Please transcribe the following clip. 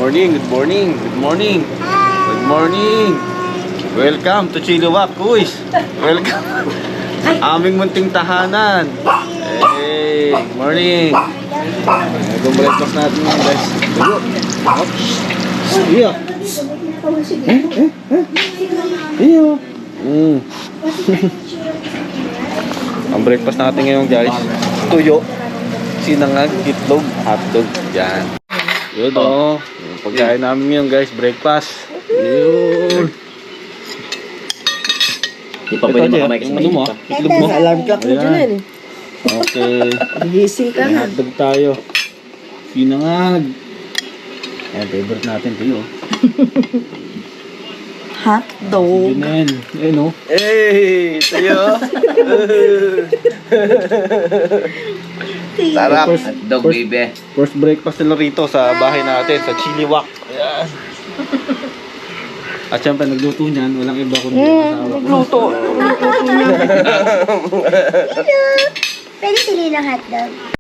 morning, good morning, good morning. Good morning. Welcome to Chilliwack, Kuys. Welcome. Aming munting tahanan. Hey, good morning. Itong breakfast natin mga guys. Dugo. Iyo. Iyo. Ang breakfast natin ngayon guys, tuyo, sinangag, itlog, hotdog. Yan. Yun o. Yung pagkain namin ngayon guys, breakfast. Yun. Di pa pwede makamay kasi ano mo? Itlog mo? Alarm clock mo dyan eh. Okay. Gising ka May na. hotdog tayo. Sinangag. Ayan, favorite natin tuyo. Hotdog. Yun na yan. Ayun o. Hey! Tuyo! Sarap. Hotdog, baby. First breakfast nila rito sa bahay natin, sa Chilliwack. Ayan. At syempre, nagluto niyan. Walang iba kundi ang asawa ko. Nagluto. Pwede pili ng hotdog.